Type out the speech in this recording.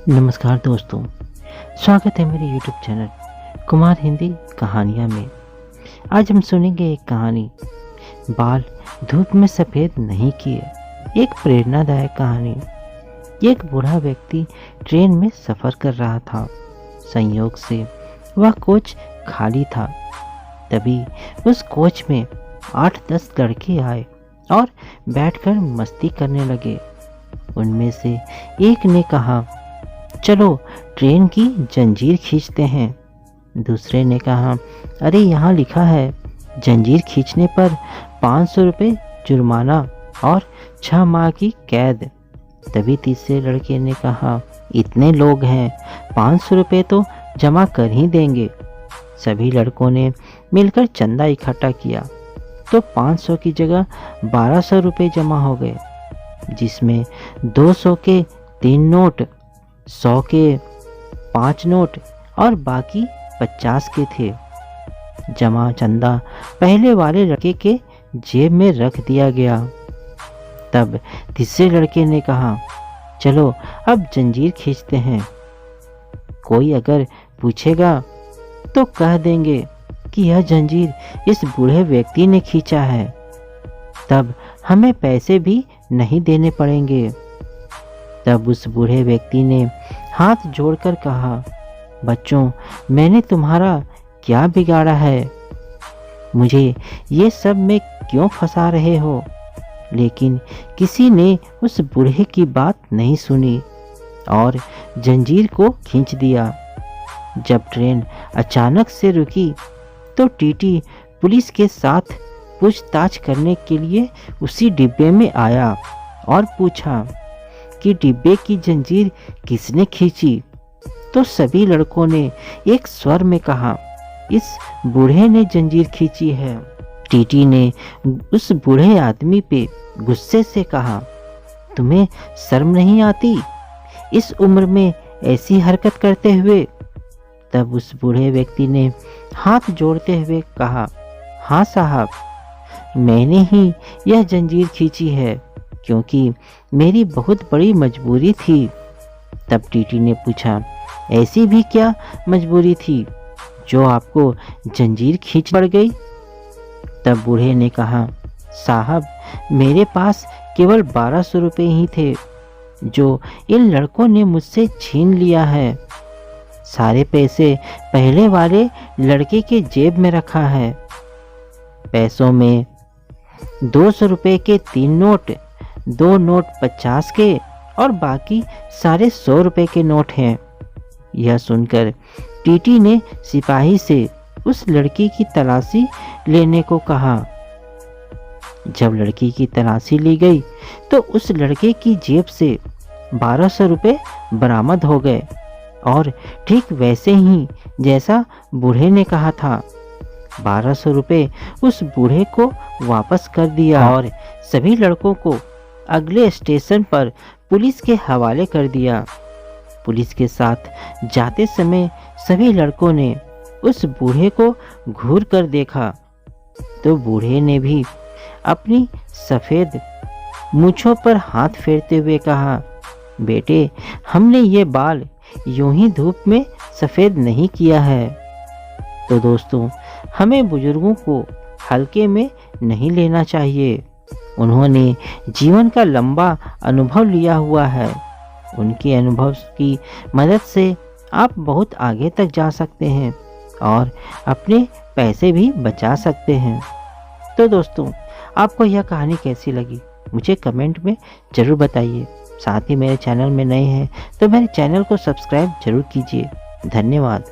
नमस्कार दोस्तों, स्वागत है मेरे YouTube चैनल कुमार हिंदी कहानियाँ में। आज हम सुनेंगे एक कहानी, बाल धूप में सफ़ेद नहीं किए। एक प्रेरणादायक कहानी। एक बूढ़ा व्यक्ति ट्रेन में सफ़र कर रहा था। संयोग से वह कोच खाली था। तभी उस कोच में 8-10 लड़के आए और बैठकर मस्ती करने लगे। उनमें से एक ने कहा, चलो ट्रेन की जंजीर खींचते हैं। दूसरे ने कहा, अरे यहाँ लिखा है जंजीर खींचने पर 500 रुपये जुर्माना और 6 माह की कैद। तभी तीसरे लड़के ने कहा, इतने लोग हैं, 500 रुपये तो जमा कर ही देंगे। सभी लड़कों ने मिलकर चंदा इकट्ठा किया तो 500 की जगह 1200 रुपये जमा हो गए, जिसमें 200 के 3 नोट, 100 के 5 नोट और बाकी 50 के थे। जमा चंदा पहले वाले लड़के के जेब में रख दिया गया। तब तीसरे लड़के ने कहा, चलो अब जंजीर खींचते हैं। कोई अगर पूछेगा तो कह देंगे कि यह जंजीर इस बूढ़े व्यक्ति ने खींचा है, तब हमें पैसे भी नहीं देने पड़ेंगे। तब उस बूढ़े व्यक्ति ने हाथ जोड़कर कहा, बच्चों, मैंने तुम्हारा क्या बिगाड़ा है? मुझे ये सब में क्यों फंसा रहे हो? लेकिन किसी ने उस बूढ़े की बात नहीं सुनी और जंजीर को खींच दिया। जब ट्रेन अचानक से रुकी तो टीटी पुलिस के साथ पूछताछ करने के लिए उसी डिब्बे में आया और पूछा कि डिब्बे की जंजीर किसने खींची। तो सभी लड़कों ने एक स्वर में कहा, इस बूढ़े ने जंजीर खींची है। टीटी ने उस बूढ़े आदमी पे गुस्से से कहा, तुम्हें शर्म नहीं आती इस उम्र में ऐसी हरकत करते हुए? तब उस बूढ़े व्यक्ति ने हाथ जोड़ते हुए कहा, हाँ साहब, मैंने ही यह जंजीर खींची है क्योंकि मेरी बहुत बड़ी मजबूरी थी। तब टीटी ने पूछा, ऐसी भी क्या मजबूरी थी जो आपको जंजीर खींच पड़ गई? तब बूढ़े ने कहा, साहब, मेरे पास केवल 1200 रुपये ही थे जो इन लड़कों ने मुझसे छीन लिया है। सारे पैसे पहले वाले लड़के के जेब में रखा है। पैसों में 200 रुपये के 3 नोट, 2 नोट 50 के और बाकी सारे 100 रुपये के नोट हैं। यह सुनकर टीटी ने सिपाही से उस लड़की की तलाशी लेने को कहा। जब लड़की की तलाशी ली गई तो उस लड़के की जेब से 1200 रुपये बरामद हो गए और ठीक वैसे ही जैसा बूढ़े ने कहा था। 1200 रुपये उस बूढ़े को वापस कर दिया और सभी लड़कों को अगले स्टेशन पर पुलिस के हवाले कर दिया। पुलिस के साथ जाते समय सभी लड़कों ने उस बूढ़े को घूर कर देखा तो बूढ़े ने भी अपनी सफ़ेद मूंछों पर हाथ फेरते हुए कहा, बेटे, हमने ये बाल यूं ही धूप में सफ़ेद नहीं किया है। तो दोस्तों, हमें बुजुर्गों को हल्के में नहीं लेना चाहिए। उन्होंने जीवन का लंबा अनुभव लिया हुआ है। उनके अनुभव की मदद से आप बहुत आगे तक जा सकते हैं और अपने पैसे भी बचा सकते हैं। तो दोस्तों, आपको यह कहानी कैसी लगी मुझे कमेंट में ज़रूर बताइए। साथ ही मेरे चैनल में नए हैं तो मेरे चैनल को सब्सक्राइब जरूर कीजिए। धन्यवाद।